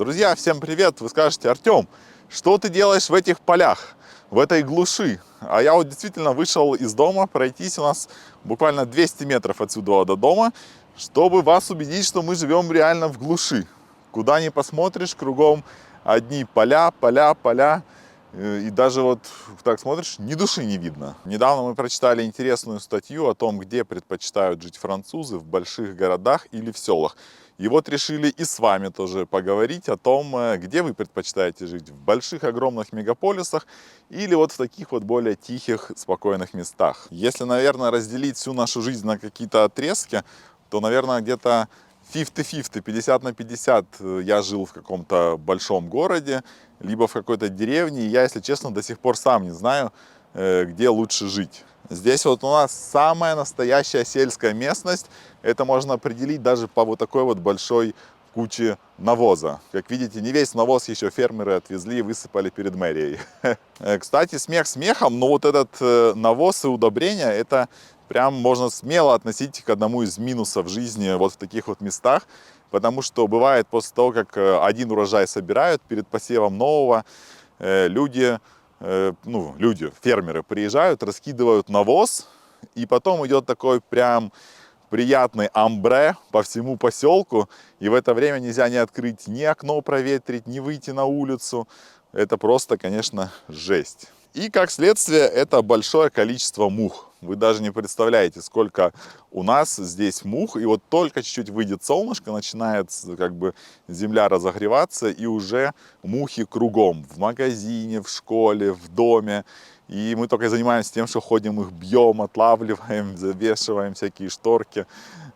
Друзья, всем привет! Вы скажете: Артем, что ты делаешь в этих полях, в этой глуши? А я вот действительно вышел из дома пройтись, у нас буквально 200 метров отсюда до дома, чтобы вас убедить, что мы живем реально в глуши. Куда ни посмотришь, кругом одни поля, поля, поля. И даже вот так смотришь, ни души не видно. Недавно мы прочитали интересную статью о том, где предпочитают жить французы, в больших городах или в селах. И вот решили и с вами тоже поговорить о том, где вы предпочитаете жить, в больших огромных мегаполисах или вот в таких вот более тихих, спокойных местах. Если, наверное, разделить всю нашу жизнь на какие-то отрезки, то, наверное, где-то 50-50, 50 на 50 я жил в каком-то большом городе, либо в какой-то деревне. И я, если честно, до сих пор сам не знаю, где лучше жить. Здесь вот у нас самая настоящая сельская местность. Это можно определить даже по вот такой вот большой куче навоза. Как видите, не весь навоз еще фермеры отвезли и высыпали перед мэрией. Кстати, смех смехом, но вот этот навоз и удобрения, это прям можно смело относить к одному из минусов жизни вот в таких вот местах. Потому что бывает после того, как один урожай собирают, перед посевом нового люди, фермеры приезжают, раскидывают навоз, и потом идет такой прям приятный амбре по всему поселку, и в это время нельзя ни открыть ни окно проветрить, ни выйти на улицу. Это просто, конечно, жесть. И как следствие, это большое количество мух. Вы даже не представляете, сколько у нас здесь мух. И вот только чуть-чуть выйдет солнышко, начинает как бы земля разогреваться, и уже мухи кругом. В магазине, в школе, в доме. И мы только занимаемся тем, что ходим, их бьем, отлавливаем, завешиваем всякие шторки,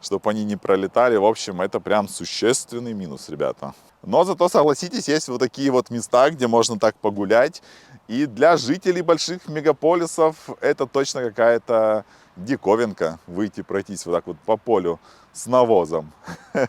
чтобы они не пролетали. В общем, это прям существенный минус, ребята. Но зато, согласитесь, есть вот такие вот места, где можно так погулять. И для жителей больших мегаполисов это точно какая-то диковинка. Выйти пройтись вот так вот по полю с навозом. К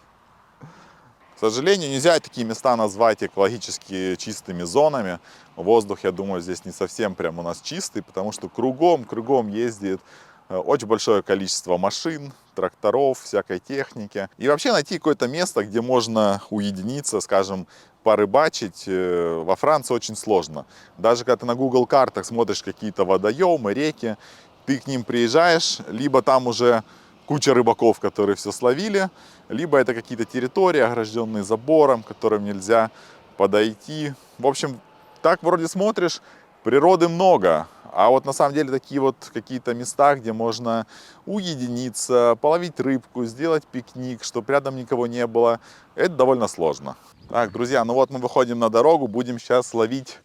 сожалению, нельзя такие места назвать экологически чистыми зонами. Воздух, я думаю, здесь не совсем прям у нас чистый, потому что кругом ездит очень большое количество машин, тракторов, всякой техники. И вообще найти какое-то место, где можно уединиться, скажем, порыбачить, во Франции очень сложно. Даже когда ты на Google картах смотришь какие-то водоемы, реки, ты к ним приезжаешь, либо там уже куча рыбаков, которые все словили, либо это какие-то территории, огражденные забором, к которым нельзя подойти. В общем, так вроде смотришь, природы много, а вот на самом деле такие вот какие-то места, где можно уединиться, половить рыбку, сделать пикник, чтобы рядом никого не было, это довольно сложно. Так, друзья, ну вот мы выходим на дорогу, будем сейчас ловить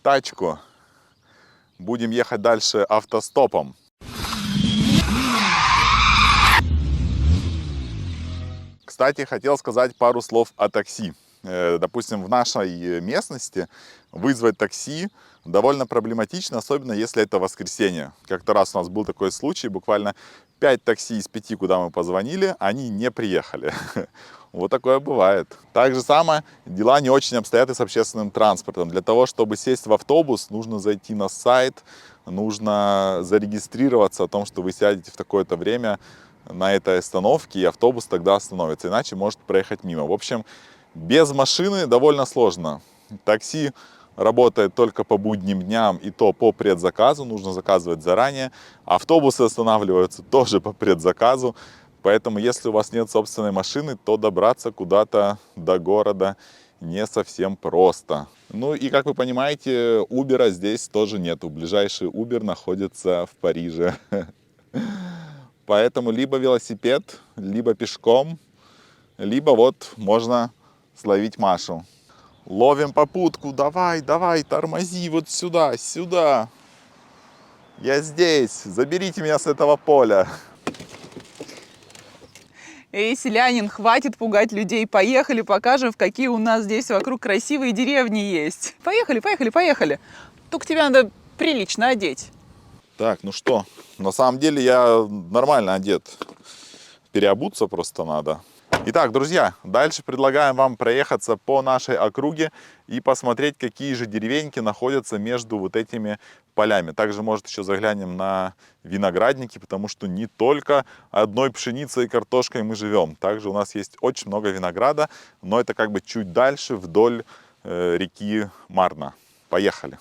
тачку. Будем ехать дальше автостопом. Кстати, хотел сказать пару слов о такси. Допустим, в нашей местности вызвать такси довольно проблематично, особенно если это воскресенье. Как-то раз у нас был такой случай, буквально 5 такси из 5, куда мы позвонили, они не приехали. Вот такое бывает. Так же самое, дела не очень обстоят и с общественным транспортом. Для того, чтобы сесть в автобус, нужно зайти на сайт, нужно зарегистрироваться о том, что вы сядете в такое-то время на этой остановке, и автобус тогда остановится, иначе может проехать мимо. В общем, без машины довольно сложно. Такси работает только по будним дням, и то по предзаказу, нужно заказывать заранее. Автобусы останавливаются тоже по предзаказу, поэтому если у вас нет собственной машины, то добраться куда-то до города не совсем просто. Ну и, как вы понимаете, Uber здесь тоже нету. Ближайший Uber находится в Париже. Поэтому либо велосипед, либо пешком, либо вот можно словить Машу. Ловим попутку, давай, давай, тормози вот сюда, сюда. Я здесь, заберите меня с этого поля. Эй, селянин, хватит пугать людей. Поехали, покажем, какие у нас здесь вокруг красивые деревни есть. Поехали, поехали, поехали. Только тебя надо прилично одеть. Так, ну что, на самом деле я нормально одет. Переобуться просто надо. Итак, друзья, дальше предлагаем вам проехаться по нашей округе и посмотреть, какие же деревеньки находятся между вот этими полями. Также, может, еще заглянем на виноградники, потому что не только одной пшеницей и картошкой мы живем. Также у нас есть очень много винограда, но это как бы чуть дальше вдоль реки Марна. Поехали!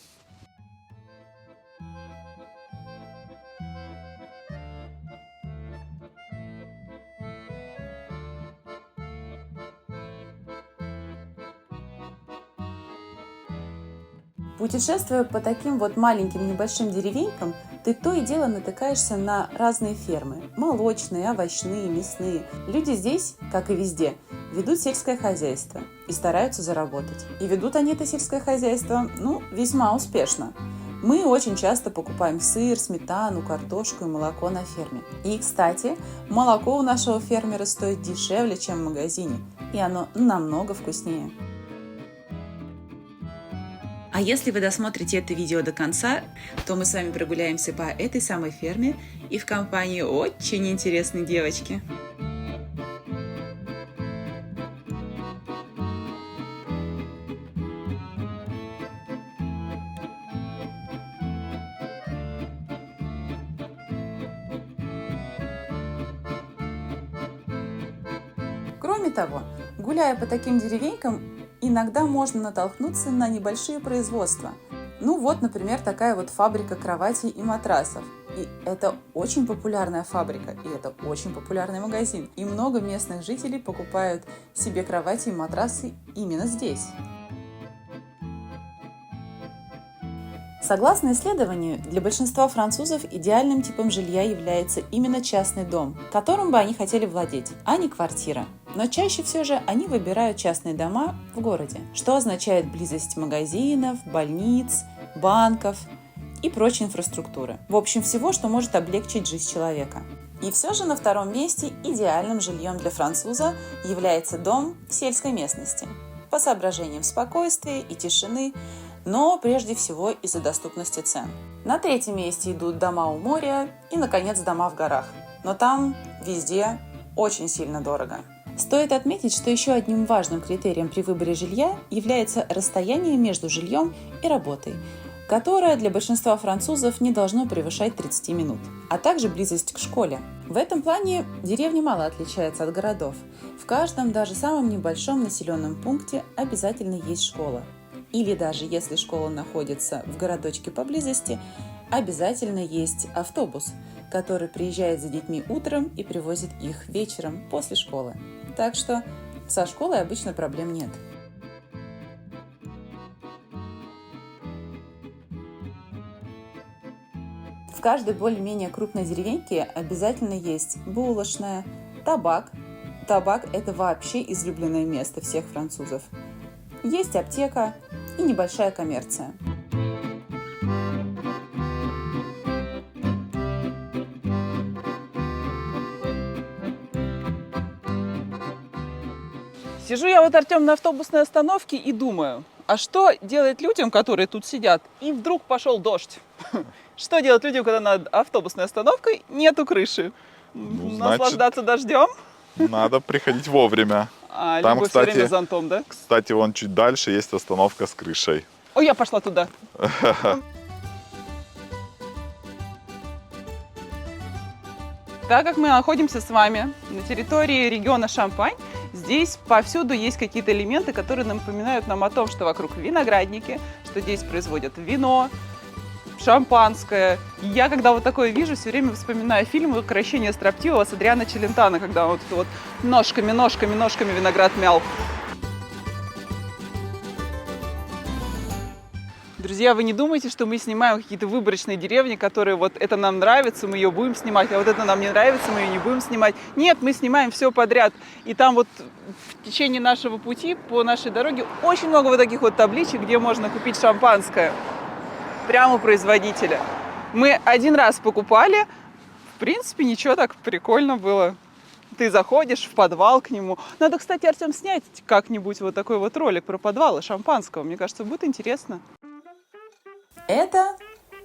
Путешествуя по таким вот маленьким небольшим деревенькам, ты то и дело натыкаешься на разные фермы. Молочные, овощные, мясные. Люди здесь, как и везде, ведут сельское хозяйство и стараются заработать. И ведут они это сельское хозяйство, весьма успешно. Мы очень часто покупаем сыр, сметану, картошку и молоко на ферме. И, кстати, молоко у нашего фермера стоит дешевле, чем в магазине, и оно намного вкуснее. А если вы досмотрите это видео до конца, то мы с вами прогуляемся по этой самой ферме и в компании очень интересной девочки. Кроме того, гуляя по таким деревенькам, иногда можно натолкнуться на небольшие производства. Например, такая вот фабрика кроватей и матрасов. И это очень популярная фабрика, и это очень популярный магазин. И много местных жителей покупают себе кровати и матрасы именно здесь. Согласно исследованию, для большинства французов идеальным типом жилья является именно частный дом, которым бы они хотели владеть, а не квартира. Но чаще все же они выбирают частные дома в городе, что означает близость магазинов, больниц, банков и прочей инфраструктуры. В общем, всего, что может облегчить жизнь человека. И все же на втором месте идеальным жильем для француза является дом в сельской местности. По соображениям спокойствия и тишины, но прежде всего из-за доступности цен. На третьем месте идут дома у моря и, наконец, дома в горах. Но там везде очень сильно дорого. Стоит отметить, что еще одним важным критерием при выборе жилья является расстояние между жильем и работой, которое для большинства французов не должно превышать 30 минут, а также близость к школе. В этом плане деревня мало отличается от городов. В каждом, даже самом небольшом населенном пункте обязательно есть школа. Или даже если школа находится в городочке поблизости, обязательно есть автобус, который приезжает за детьми утром и привозит их вечером после школы. Так что со школой обычно проблем нет. В каждой более-менее крупной деревеньке обязательно есть булочная, табак. Табак – это вообще излюбленное место всех французов. Есть аптека и небольшая коммерция. Сижу я вот, Артем, на автобусной остановке и думаю, а что делать людям, которые тут сидят, и вдруг пошел дождь? Что делать людям, когда над автобусной остановкой нету крыши? Наслаждаться дождем? Надо приходить вовремя. Там, либо все время зонтом, да? Кстати, вон чуть дальше есть остановка с крышей. Ой, я пошла туда. Так как мы находимся с вами на территории региона Шампань, здесь повсюду есть какие-то элементы, которые напоминают нам о том, что вокруг виноградники, что здесь производят вино, шампанское. И я, когда вот такое вижу, все время вспоминаю фильм «Укрощение строптивого» с Адриано Челентано, когда он вот ножками виноград мял. Друзья, вы не думайте, что мы снимаем какие-то выборочные деревни, которые вот это нам нравится, мы ее будем снимать, а вот это нам не нравится, мы ее не будем снимать. Нет, мы снимаем все подряд. И там вот в течение нашего пути по нашей дороге очень много вот таких вот табличек, где можно купить шампанское прямо у производителя. Мы один раз покупали, в принципе, ничего, так прикольно было. Ты заходишь в подвал к нему. Надо, кстати, Артем, снять как-нибудь вот такой вот ролик про подвалы шампанского. Мне кажется, будет интересно. Это,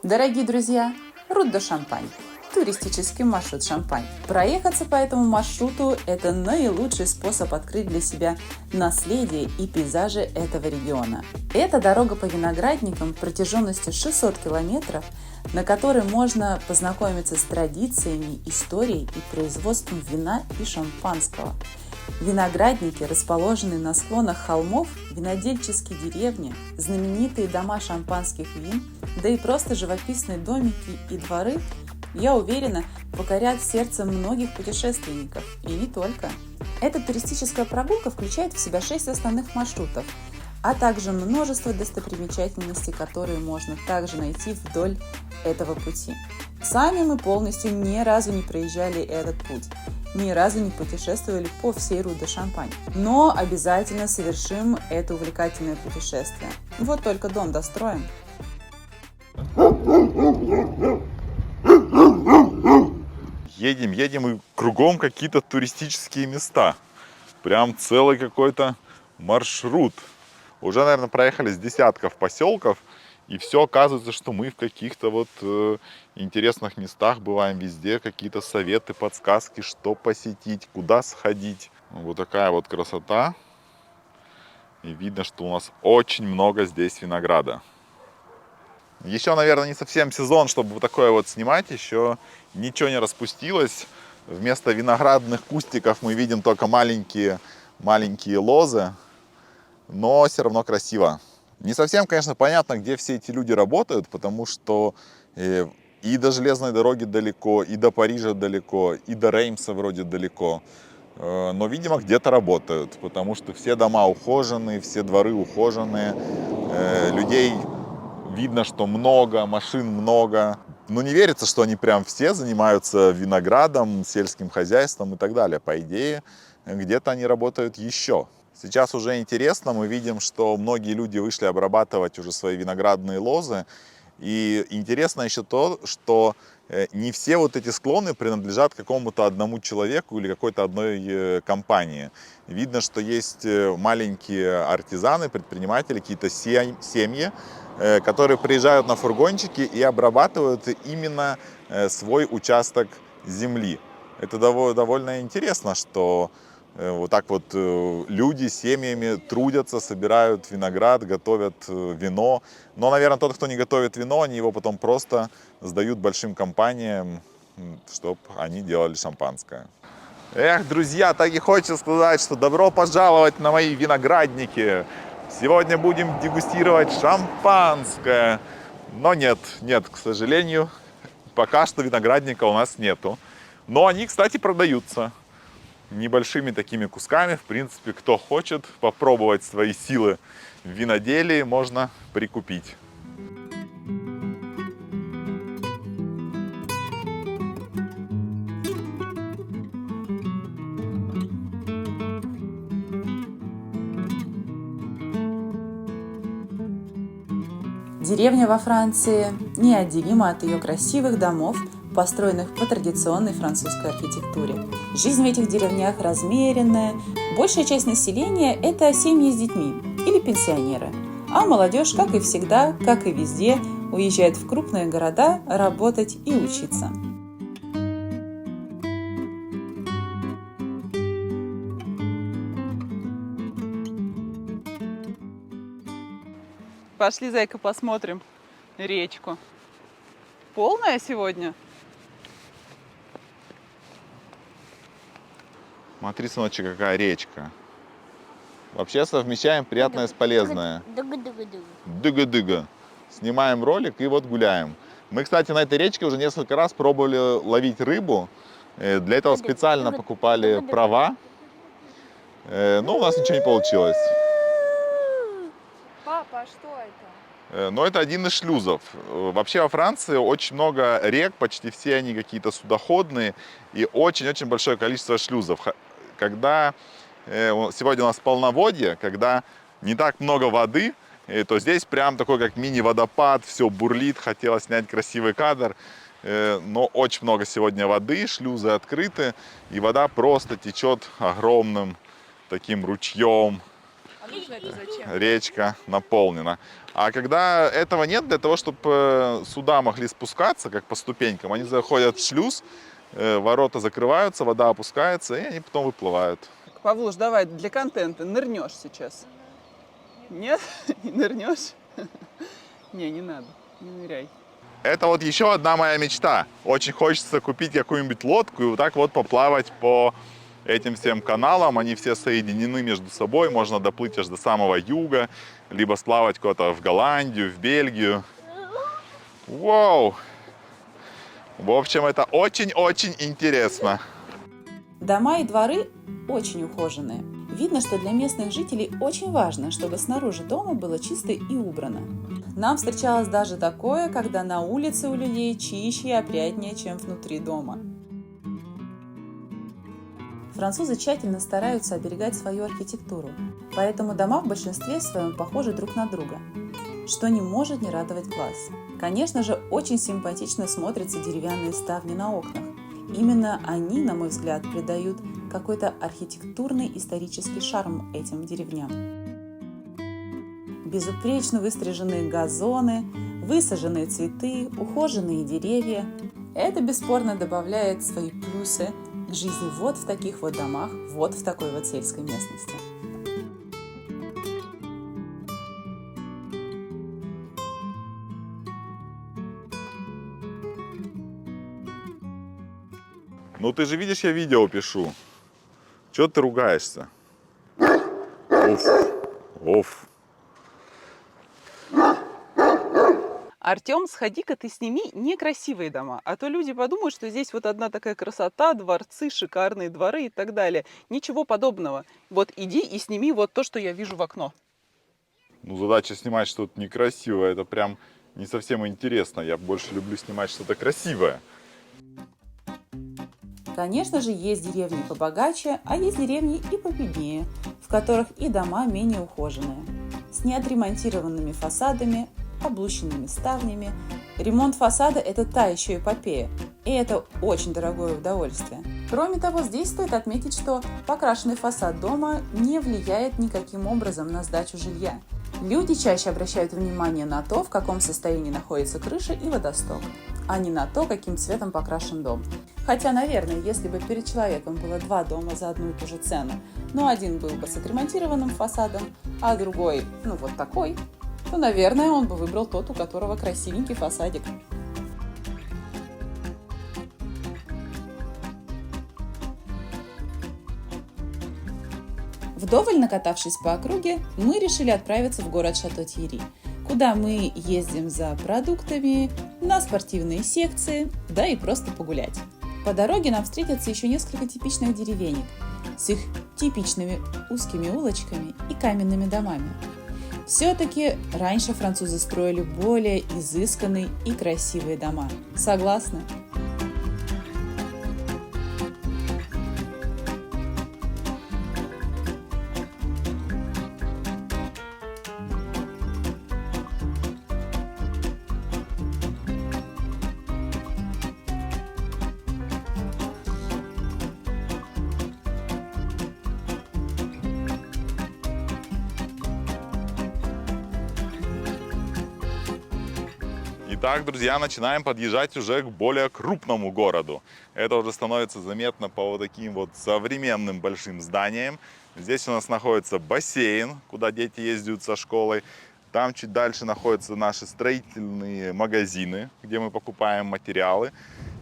дорогие друзья, Рут де Шампань. туристический маршрут Шампань. Проехаться по этому маршруту – это наилучший способ открыть для себя наследие и пейзажи этого региона. Это дорога по виноградникам протяженностью 600 километров, на которой можно познакомиться с традициями, историей и производством вина и шампанского. Виноградники, расположенные на склонах холмов, винодельческие деревни, знаменитые дома шампанских вин, да и просто живописные домики и дворы, я уверена, покорят сердце многих путешественников, и не только. Эта туристическая прогулка включает в себя 6 основных маршрутов, а также множество достопримечательностей, которые можно также найти вдоль этого пути. Сами мы полностью ни разу не проезжали этот путь, ни разу не путешествовали по всей Ру-де-Шампань, но обязательно совершим это увлекательное путешествие. Вот только дом достроим. Едем и кругом какие-то туристические места. Прям целый какой-то маршрут. Уже, наверное, проехали с десятков поселков. И все оказывается, что мы в каких-то вот интересных местах бываем везде. Какие-то советы, подсказки, что посетить, куда сходить. Вот такая вот красота. И видно, что у нас очень много здесь винограда. Еще, наверное, не совсем сезон, чтобы вот такое вот снимать. Еще ничего не распустилось. Вместо виноградных кустиков мы видим только маленькие лозы. Но все равно красиво. Не совсем, конечно, понятно, где все эти люди работают, потому что и до железной дороги далеко, и до Парижа далеко, и до Реймса вроде далеко. Но, видимо, где-то работают, потому что все дома ухоженные, все дворы ухоженные, людей видно, что много, машин много. Но не верится, что они прям все занимаются виноградом, сельским хозяйством и так далее. По идее, где-то они работают еще. Сейчас уже интересно, мы видим, что многие люди вышли обрабатывать уже свои виноградные лозы. И интересно еще то, что не все вот эти склоны принадлежат какому-то одному человеку или какой-то одной компании. Видно, что есть маленькие артизаны, предприниматели, какие-то семьи, которые приезжают на фургончики и обрабатывают именно свой участок земли. Это довольно интересно, что вот так вот люди семьями трудятся, собирают виноград, готовят вино. Но, наверное, тот, кто не готовит вино, они его потом просто сдают большим компаниям, чтобы они делали шампанское. Эх, друзья, так и хочется сказать, что добро пожаловать на мои виноградники. Сегодня будем дегустировать шампанское. Но нет, к сожалению, пока что виноградника у нас нету. Но они, кстати, продаются. Небольшими такими кусками, в принципе, кто хочет попробовать свои силы в виноделии, можно прикупить. Деревня во Франции неотделима от ее красивых домов, построенных по традиционной французской архитектуре. Жизнь в этих деревнях размеренная. Большая часть населения – это семьи с детьми или пенсионеры. А молодежь, как и всегда, как и везде, уезжает в крупные города работать и учиться. Пошли, зайка, посмотрим речку. Полная сегодня? Смотри, сыночек, какая речка. Вообще совмещаем приятное с полезное. Дыга-дыга. Снимаем ролик и вот гуляем. Мы, кстати, на этой речке уже несколько раз пробовали ловить рыбу. Для этого специально покупали права. Но у нас ничего не получилось. Папа, а что это? Но это один из шлюзов. Вообще во Франции очень много рек, почти все они какие-то судоходные, и очень-очень большое количество шлюзов. Когда сегодня у нас полноводье, когда не так много воды, то здесь прям такой как мини-водопад, все бурлит, хотелось снять красивый кадр. Но очень много сегодня воды, шлюзы открыты, и вода просто течет огромным таким ручьем. А нужно это зачем? речка наполнена. А когда этого нет, для того, чтобы суда могли спускаться, как по ступенькам, они заходят в шлюз, ворота закрываются, вода опускается, и они потом выплывают. Павлуш, давай для контента нырнешь сейчас. Нет? Не нырнешь? Не, не надо, не ныряй. Это вот еще одна моя мечта. Очень хочется купить какую-нибудь лодку и вот так вот поплавать по этим всем каналам. Они все соединены между собой. Можно доплыть аж до самого юга, либо сплавать куда-то в Голландию, в Бельгию. Вау! В общем, это очень-очень интересно. Дома и дворы очень ухоженные. Видно, что для местных жителей очень важно, чтобы снаружи дома было чисто и убрано. Нам встречалось даже такое, когда на улице у людей чище и опрятнее, чем внутри дома. Французы тщательно стараются оберегать свою архитектуру, поэтому дома в большинстве своем похожи друг на друга, что не может не радовать глаз. Конечно же, очень симпатично смотрятся деревянные ставни на окнах. Именно они, на мой взгляд, придают какой-то архитектурный исторический шарм этим деревням. Безупречно выстриженные газоны, высаженные цветы, ухоженные деревья – это бесспорно добавляет свои плюсы к жизни вот в таких вот домах, вот в такой вот сельской местности. Ну ты же видишь, я видео пишу. Чего ты ругаешься? Уф. Уф. Артем, сходи-ка ты сними некрасивые дома, а то люди подумают, что здесь вот одна такая красота, дворцы, шикарные дворы и так далее. Ничего подобного. Вот иди и сними вот то, что я вижу в окно. Ну задача снимать что-то некрасивое, это прям не совсем интересно. Я больше люблю снимать что-то красивое. Конечно же, есть деревни побогаче, а есть деревни и победнее, в которых и дома менее ухоженные, с неотремонтированными фасадами, облущенными ставнями. Ремонт фасада – это та еще эпопея, и это очень дорогое удовольствие. Кроме того, здесь стоит отметить, что покрашенный фасад дома не влияет никаким образом на сдачу жилья. Люди чаще обращают внимание на то, в каком состоянии находится крыша и водосток, а не на то, каким цветом покрашен дом. Хотя, наверное, если бы перед человеком было два дома за одну и ту же цену, но один был бы с отремонтированным фасадом, а другой, вот такой, то, наверное, он бы выбрал тот, у которого красивенький фасадик. Вдоволь накатавшись по округе, мы решили отправиться в город Шато-Тьерри, куда мы ездим за продуктами, на спортивные секции, да и просто погулять. По дороге нам встретятся еще несколько типичных деревенек с их типичными узкими улочками и каменными домами. Все-таки раньше французы строили более изысканные и красивые дома. Согласны? Итак, друзья, начинаем подъезжать уже к более крупному городу. Это уже становится заметно по вот таким вот современным большим зданиям. Здесь у нас находится бассейн, куда дети ездят со школой. Там чуть дальше находятся наши строительные магазины, где мы покупаем материалы.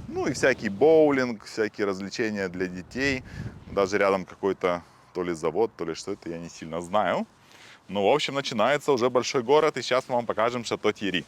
Ну и всякий боулинг, всякие развлечения для детей. Даже рядом какой-то то ли завод, то ли что это, я не сильно знаю. Ну, в общем, начинается уже большой город, и сейчас мы вам покажем Шато-Тьерри.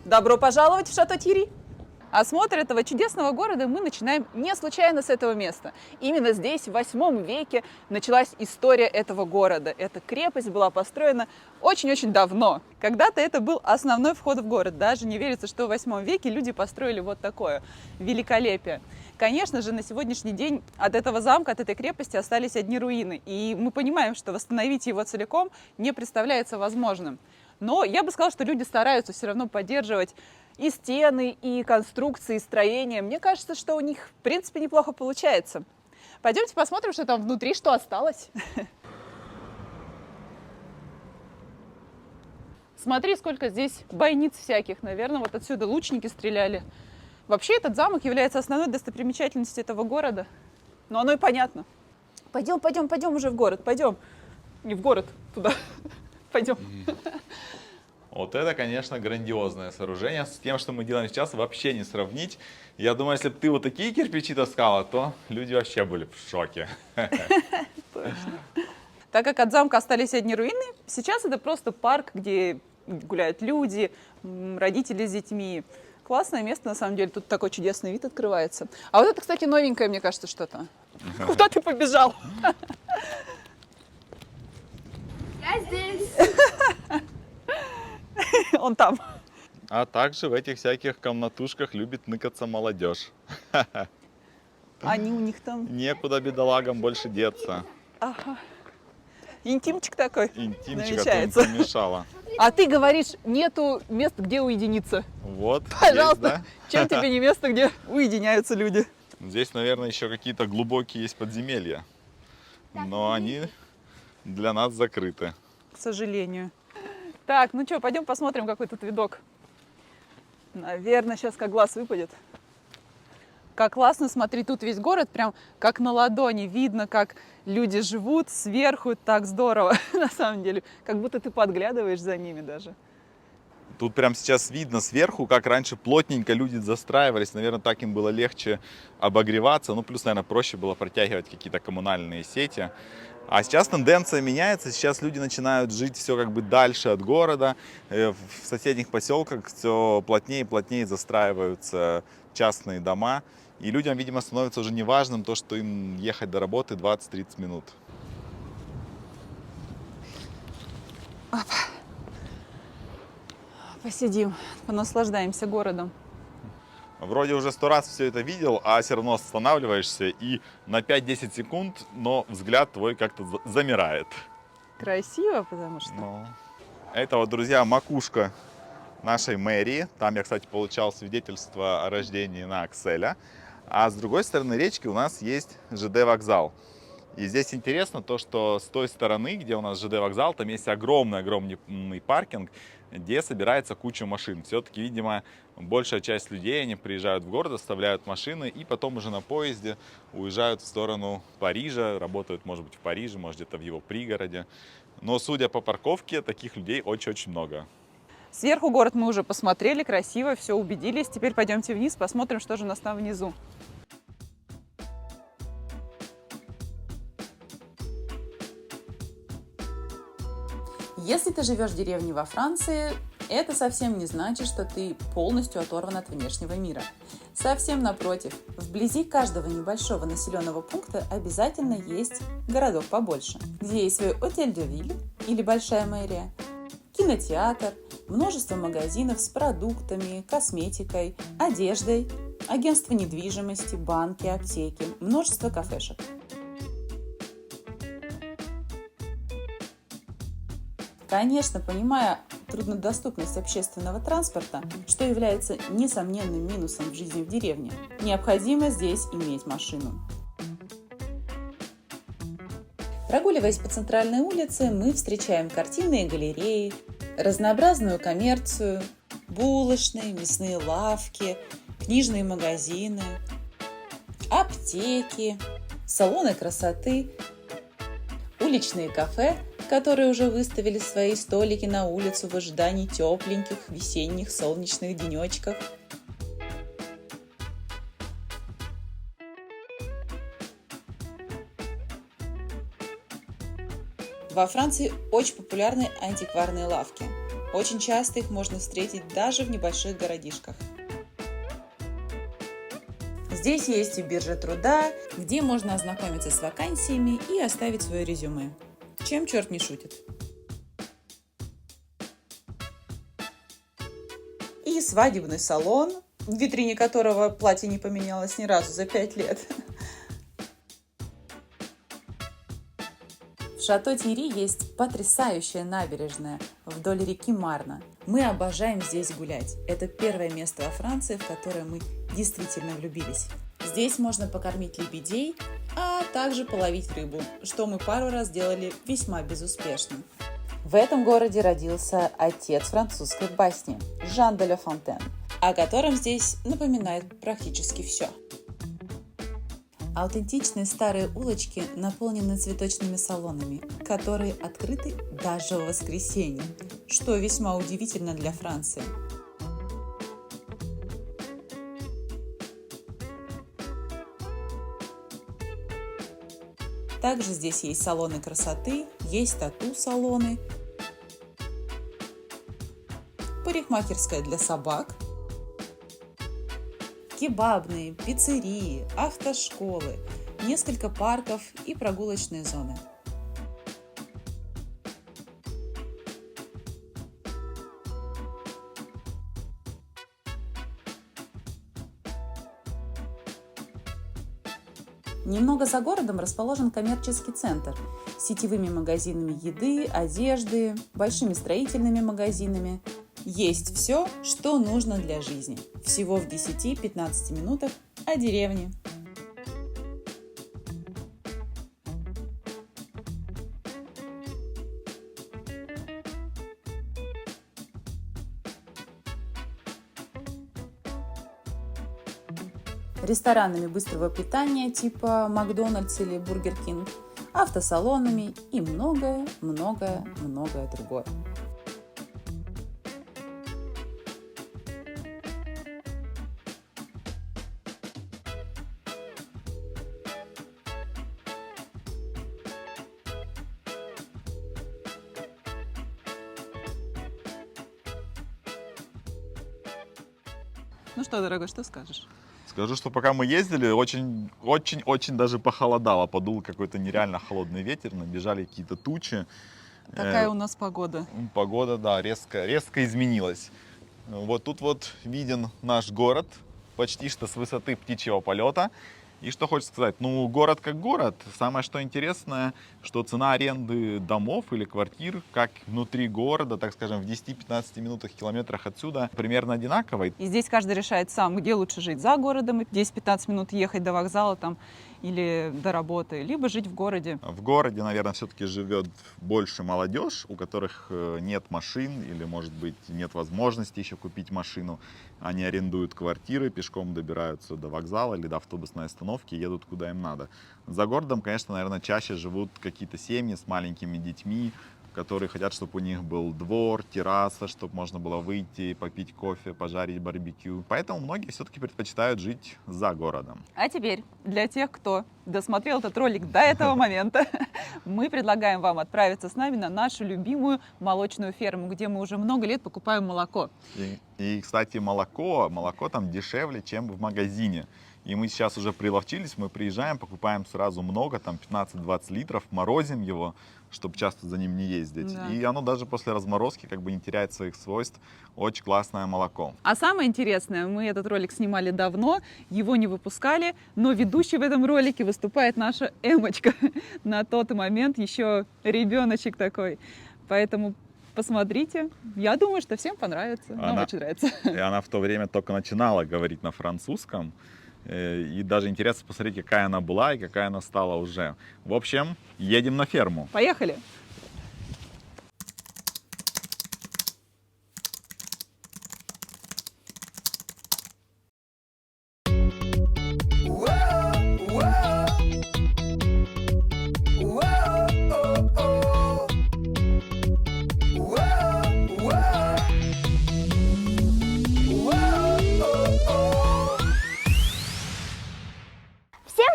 Добро пожаловать в Шато-Тьерри! Осмотр этого чудесного города мы начинаем не случайно с этого места. Именно здесь, в 8 веке, началась история этого города. Эта крепость была построена очень-очень давно. Когда-то это был основной вход в город. Даже не верится, что в 8 веке люди построили вот такое великолепие. Конечно же, на сегодняшний день от этого замка, от этой крепости остались одни руины. И мы понимаем, что восстановить его целиком не представляется возможным. Но я бы сказала, что люди стараются все равно поддерживать и стены, и конструкции, и строения. Мне кажется, что у них, в принципе, неплохо получается. Пойдемте посмотрим, что там внутри, что осталось. Смотри, сколько здесь бойниц всяких. Наверное, вот отсюда лучники стреляли. Вообще, этот замок является основной достопримечательностью этого города. Но оно и понятно. Пойдем уже в город, пойдем. Не в город, туда. Пойдем. Вот это, конечно, грандиозное сооружение. С тем, что мы делаем сейчас, вообще не сравнить. Я думаю, если бы ты вот такие кирпичи таскала, то люди вообще были в шоке. Так как от замка остались одни руины, сейчас это просто парк, где гуляют люди, родители с детьми. Классное место, на самом деле. Тут такой чудесный вид открывается. А вот это, кстати, новенькое, мне кажется, что-то. Куда ты побежал? Я здесь. Он там. А также в этих всяких комнатушках любит ныкаться молодежь. Они у них там. Некуда бедолагам больше деться. Ага. Интимчик такой. Интимчика намечается. тут помешало. А ты говоришь, нету мест, где уединиться. Вот, Пожалуйста, есть, да? чем тебе не место, где уединяются люди? Здесь, наверное, еще какие-то глубокие есть подземелья. Но они для нас закрыты. К сожалению. Так, ну что, пойдем посмотрим, какой тут видок. Наверное, сейчас как глаз выпадет. Как классно, смотри, тут весь город прям как на ладони. Видно, как люди живут сверху, так здорово, на самом деле. Как будто ты подглядываешь за ними даже. Тут прям сейчас видно сверху, как раньше плотненько люди застраивались. Наверное, так им было легче обогреваться. Ну, плюс, наверное, проще было протягивать какие-то коммунальные сети. А сейчас тенденция меняется. Сейчас люди начинают жить все как бы дальше от города. В соседних поселках все плотнее и плотнее застраиваются частные дома. И людям, видимо, становится уже неважным то, что им ехать до работы 20-30 минут. Посидим, понаслаждаемся городом. Вроде уже 100 раз все это видел, а все равно останавливаешься и на 5-10 секунд, но взгляд твой как-то замирает. Красиво, потому что... Ну, это вот, друзья, макушка нашей мэрии. Там я, кстати, получал свидетельство о рождении на Акселя. А с другой стороны речки у нас есть ЖД-вокзал. И здесь интересно то, что с той стороны, где у нас ЖД-вокзал, там есть огромный паркинг, где собирается куча машин. Все-таки, видимо, большая часть людей, они приезжают в город, оставляют машины и потом уже на поезде уезжают в сторону Парижа, работают, может быть, в Париже, может, где-то в его пригороде. Но, судя по парковке, таких людей очень-очень много. Сверху город мы уже посмотрели, красиво, все, убедились. Теперь пойдемте вниз, посмотрим, что же у нас там внизу. Если ты живешь в деревне во Франции, это совсем не значит, что ты полностью оторван от внешнего мира. Совсем напротив, вблизи каждого небольшого населенного пункта обязательно есть городок побольше, где есть свой отель де виль или большая мэрия, кинотеатр, множество магазинов с продуктами, косметикой, одеждой, агентство недвижимости, банки, аптеки, множество кафешек. Конечно, понимая труднодоступность общественного транспорта, что является несомненным минусом в жизни в деревне, необходимо здесь иметь машину. Прогуливаясь по центральной улице, мы встречаем картинные галереи, разнообразную коммерцию, булочные, мясные лавки, книжные магазины, аптеки, салоны красоты, уличные кафе, которые уже выставили свои столики на улицу в ожидании тепленьких весенних солнечных денечков. Во Франции очень популярны антикварные лавки. Очень часто их можно встретить даже в небольших городишках. Здесь есть и биржа труда, где можно ознакомиться с вакансиями и оставить свое резюме. Чем черт не шутит. И свадебный салон, в витрине которого платье не поменялось ни разу за 5 лет. В Шато-Тири есть потрясающая набережная вдоль реки Марна. Мы обожаем здесь гулять. Это первое место во Франции, в которое мы действительно влюбились. Здесь можно покормить лебедей, а также половить рыбу, что мы пару раз делали весьма безуспешно. В этом городе родился отец французской басни Жан де ла Фонтен, о котором здесь напоминает практически все. Аутентичные старые улочки наполнены цветочными салонами, которые открыты даже в воскресенье, что весьма удивительно для Франции. Также здесь есть салоны красоты, есть тату-салоны, парикмахерская для собак, кебабные, пиццерии, автошколы, несколько парков и прогулочные зоны. Немного за городом расположен коммерческий центр с сетевыми магазинами еды, одежды, большими строительными магазинами. Есть все, что нужно для жизни. Всего в 10-15 минутах от деревни. Ресторанами быстрого питания типа Макдональдс или Бургер Кинг, автосалонами и многое-многое другое. Ну что, дорогой, что скажешь? Скажу, что пока мы ездили, очень даже похолодало. Подул какой-то нереально холодный ветер, набежали какие-то тучи. Какая у нас погода? Погода, да, резко изменилась. Вот тут вот виден наш город, почти что с высоты птичьего полета. И что хочется сказать, ну, город как город. Самое что интересное, что цена аренды домов или квартир, как внутри города, так скажем, в 10-15 минутах, километрах отсюда, примерно одинаковая. И здесь каждый решает сам, где лучше жить: за городом, 10-15 минут ехать до вокзала там, или до работы, либо жить в городе. В городе, наверное, все-таки живет больше молодежь, у которых нет машин или, может быть, нет возможности еще купить машину. Они арендуют квартиры, пешком добираются до вокзала или до автобусной остановки, едут куда им надо. За городом, конечно, наверное, чаще живут какие-то семьи с маленькими детьми, которые хотят, чтобы у них был двор, терраса, чтобы можно было выйти, попить кофе, пожарить барбекю. Поэтому многие все-таки предпочитают жить за городом. А теперь, для тех, кто досмотрел этот ролик до этого момента, мы предлагаем вам отправиться с нами на нашу любимую молочную ферму, где мы уже много лет покупаем молоко. И кстати, молоко там дешевле, чем в магазине. И мы сейчас уже приловчились, мы приезжаем, покупаем сразу много, там 15-20 литров, морозим его, чтобы часто за ним не ездить. Да. И оно даже после разморозки как бы не теряет своих свойств. Очень классное молоко. А самое интересное, мы этот ролик снимали давно, его не выпускали, но ведущей в этом ролике выступает наша Эмочка. На тот момент еще ребеночек такой. Поэтому посмотрите. Я думаю, что всем понравится. Нам очень нравится. И она в то время только начинала говорить на французском. И даже интересно посмотреть, какая она была и какая она стала уже. В общем, едем на ферму. Поехали!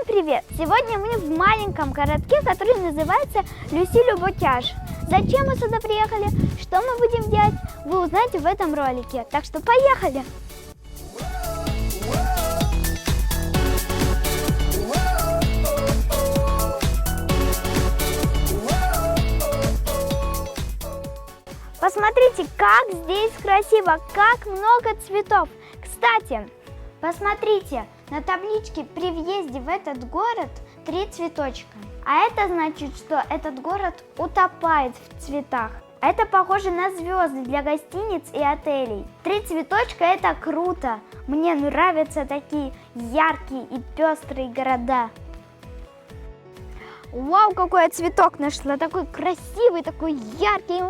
Привет! Сегодня мы в маленьком городке, который называется Люси-Ле-Бокяж. Зачем мы сюда приехали, что мы будем делать, вы узнаете в этом ролике. Так что поехали! Посмотрите, как здесь красиво, как много цветов. Кстати, посмотрите, на табличке при въезде в этот город 3 цветочка. А это значит, что этот город утопает в цветах. Это похоже на звезды для гостиниц и отелей. 3 цветочка – это круто. Мне нравятся такие яркие и пестрые города. Вау, какой я цветок нашла, такой красивый, такой яркий.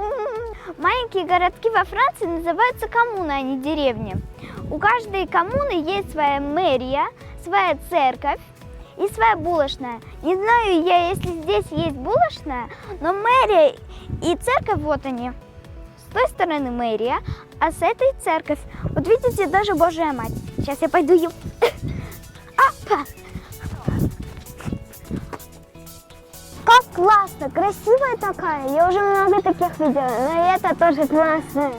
Маленькие городки во Франции называются коммуны, а не деревни. У каждой коммуны есть своя мэрия, своя церковь и своя булочная. Не знаю я, если здесь есть булочная, но мэрия и церковь, вот они. С той стороны мэрия, а с этой церковь. Вот видите, даже Божья Мать. Сейчас я пойду ее... Как классно, красивая такая. Я уже много таких видела, но это тоже классно.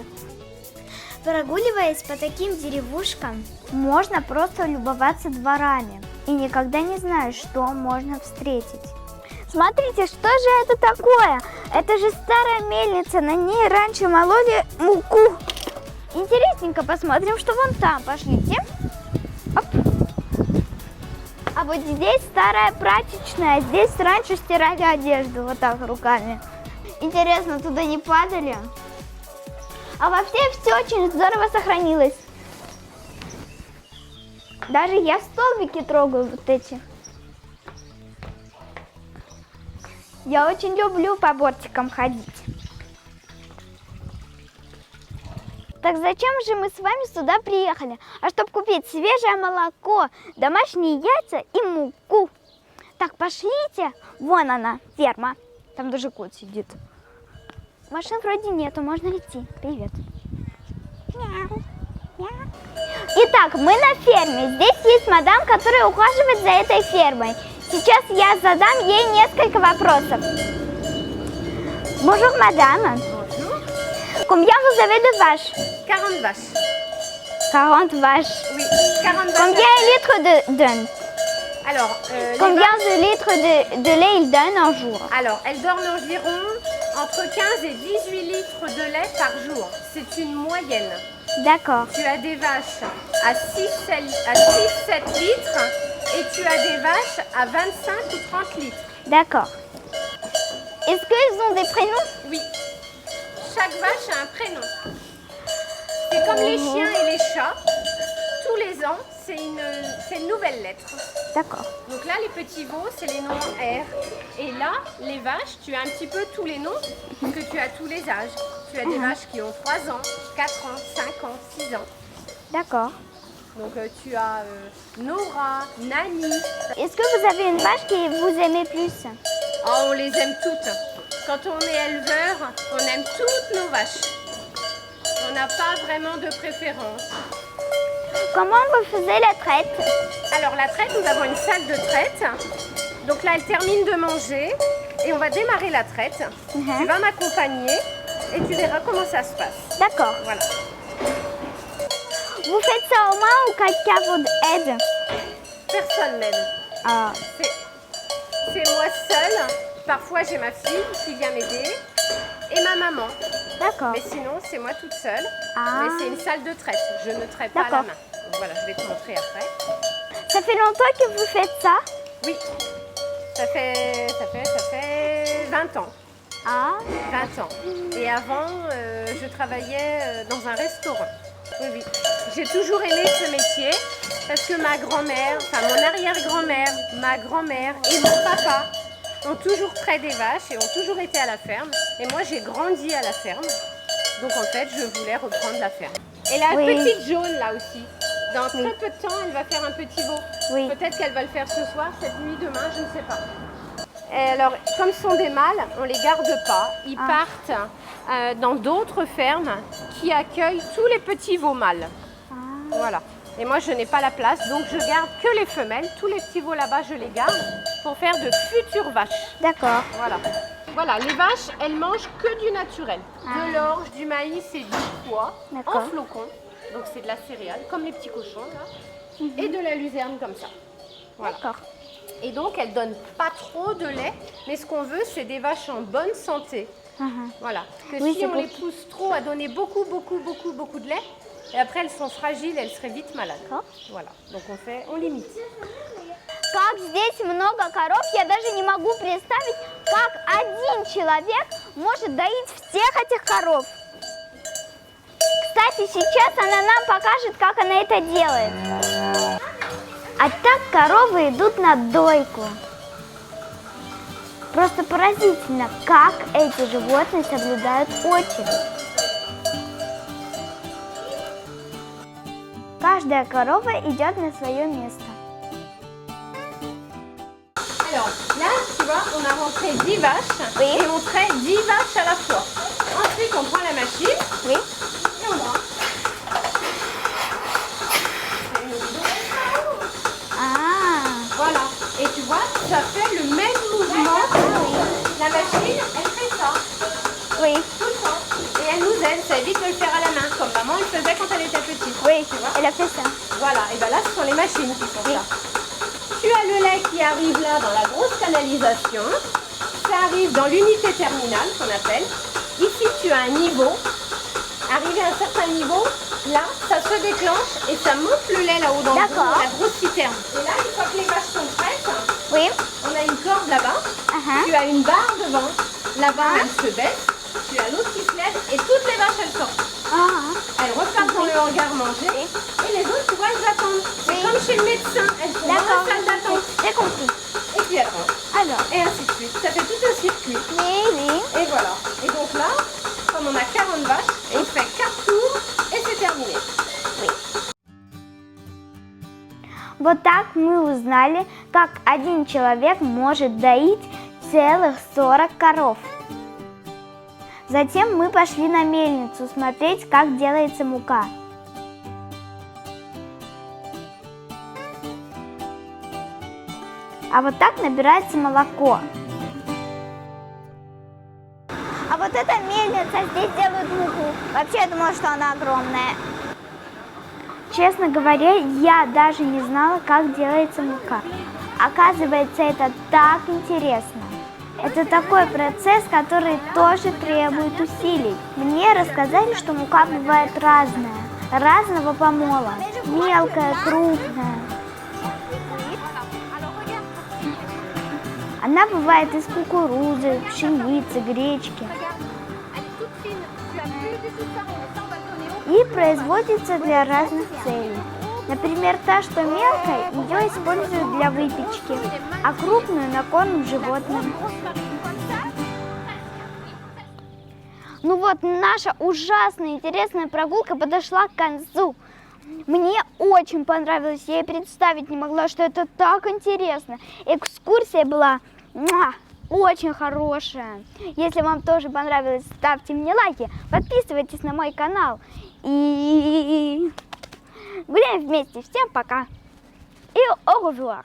Прогуливаясь по таким деревушкам, можно просто любоваться дворами. И никогда не знаешь, что можно встретить. Смотрите, что же это такое? Это же старая мельница, на ней раньше мололи муку. Интересненько, посмотрим, что вон там. Пошлите. Оп. А вот здесь старая прачечная, здесь раньше стирали одежду вот так руками. Интересно, туда не падали? А вообще все очень здорово сохранилось. Даже я столбики трогаю вот эти. Я очень люблю по бортикам ходить. Так зачем же мы с вами сюда приехали? А чтобы купить свежее молоко, домашние яйца и муку. Так, пошлите. Вон она, ферма. Там даже кот сидит. Машин вроде нету, можно идти. Привет. Мяу. Мяу. Итак, мы на ферме. Здесь есть мадам, которая ухаживает за этой фермой. Сейчас я задам ей несколько вопросов. Bonjour, madame. Bonjour. Combien vous avez de vaches? 40 vaches. 40 vaches. Oui, 40 vaches. Combien de litres donnent? Alors, Combien de litres de lait ils donnent un jour? alors, elles donnent environ entre 15 et 18 litres de lait par jour. C'est une moyenne. D'accord. Tu as des vaches à 6-7 litres et tu as des vaches à 25 ou 30 litres. D'accord. Est-ce qu'ils ont des prénoms? Oui. Chaque vache a un prénom. C'est comme les chiens et les chats. Tous les ans, c'est une nouvelle lettre. D'accord. Donc là, les petits veaux, c'est les noms R. Et là, les vaches, tu as un petit peu tous les noms, parce que tu as tous les âges. Tu as des vaches qui ont 3 ans, 4 ans, 5 ans, 6 ans. D'accord. Donc tu as Nora, Nani. Est-ce que vous avez une vache que vous aimez plus? Oh, on les aime toutes. Quand on est éleveur, on aime toutes nos vaches. On n'a pas vraiment de préférence. Comment vous faisiez la traite? Alors la traite, nous avons une salle de traite. Donc là, elle termine de manger et on va démarrer la traite. Tu vas m'accompagner et tu verras comment ça se passe. D'accord. Voilà. Vous faites ça au moins ou quelqu'un vous aide? Personne m'aide. Ah. C'est moi seule. Parfois, j'ai ma fille qui vient m'aider et ma maman. D'accord. Mais sinon, c'est moi toute seule. Ah. Mais c'est une salle de traite. Je ne traite pas à la D'accord. main. Donc voilà, je vais te montrer après. Ça fait longtemps que vous faites ça? Oui, ça fait 20 ans. Ah. 20 ans. Et avant, je travaillais dans un restaurant. Oui, oui. J'ai toujours aimé ce métier parce que ma grand-mère, enfin mon arrière-grand-mère, ma grand-mère et mon papa ont toujours trait des vaches et ont toujours été à la ferme. Et moi, j'ai grandi à la ferme. Donc en fait, je voulais reprendre la ferme. Et la Oui. petite jaune là aussi. Dans très Oui. peu de temps, elle va faire un petit veau. Oui. Peut-être qu'elle va le faire ce soir, cette nuit, demain, je ne sais pas. Et alors, comme ce sont des mâles, on ne les garde pas. Ils partent dans d'autres fermes qui accueillent tous les petits veaux mâles. Voilà. Et moi, je n'ai pas la place, donc je garde que les femelles. Tous les petits veaux là-bas, je les garde pour faire de futures vaches. D'accord. Voilà. Voilà, les vaches, elles mangent que du naturel. De l'orge, du maïs et du pois D'accord. en flocons. Donc c'est de la céréale, comme les petits cochons là. Et de la luzerne comme ça. Voilà. D'accord. Et donc, elles donnent pas trop de lait. Mais ce qu'on veut, c'est des vaches en bonne santé. Voilà. Que Oui, si c'est on pour- les pousse trop à donner beaucoup de lait, et après elles sont fragiles, elles seraient vite malades. Voilà. Donc on limite. Как здесь много коров, я даже не могу представить, как один человек может доить всех этих коров. Кстати, сейчас она нам покажет, как она это делает. А так коровы идут на дойку. Просто поразительно, как эти животные соблюдают очередь. Каждая корова идет на свое место. Alors là, tu vois, on a rentré 10 vaches Oui. et on traite 10 vaches à la fois. Ensuite, on prend la machine Oui. et on brasse. Ah, Voilà. Et tu vois, ça fait le même mouvement. La machine, elle fait ça oui, tout le temps. Et elle nous aide, ça évite de le faire à la main, comme maman le faisait quand elle était petite. oui, Tu vois. elle a fait ça. Voilà, et bien là, ce sont les machines qui font ça. Tu as le lait qui arrive là dans la grosse canalisation. Ça arrive dans l'unité terminale qu'on appelle. Ici, tu as un niveau. Arrivé à un certain niveau, là, ça se déclenche et ça monte le lait là-haut dans le D'accord. gros, la grosse citerne. Et là, une fois que les vaches sont prêtes, Oui. on a une corde là-bas. Ага. Tu as une barre devant. La barre, elle se baisse. Tu as l'autre qui se lève et toutes les vaches, elles sortent. Ah, Elles repartent dans le hangar manger et les autres, tu vois, elles attendent. C'est Oui. comme chez le médecin, elles sont dans d'accord. la salle d'attente. J'ai compris. Et puis attends. Alors, Et ainsi de suite. Ça fait tout un circuit. oui, oui. Et voilà. Et donc là, comme on a 40 vaches, on fait 4 tours et c'est terminé. Вот так мы узнали, как один человек может доить целых 40 коров. Затем мы пошли на мельницу смотреть, как делается мука. А вот так набирается молоко. А вот эта мельница, здесь делают муку. Вообще я думала, что она огромная. Честно говоря, я даже не знала, как делается мука. Оказывается, это так интересно. Это такой процесс, который тоже требует усилий. Мне рассказали, что мука бывает разная, разного помола. Мелкая, крупная. Она бывает из кукурузы, пшеницы, гречки. И производится для разных целей. Например, та, что мелкая, ее используют для выпечки, а крупную на корм животным. Ну вот, наша ужасно интересная прогулка подошла к концу. Мне очень понравилось, я и представить не могла, что это так интересно. Экскурсия была очень хорошая. Если вам тоже понравилось, ставьте мне лайки, подписывайтесь на мой канал и гуляем вместе. Всем пока и au revoir.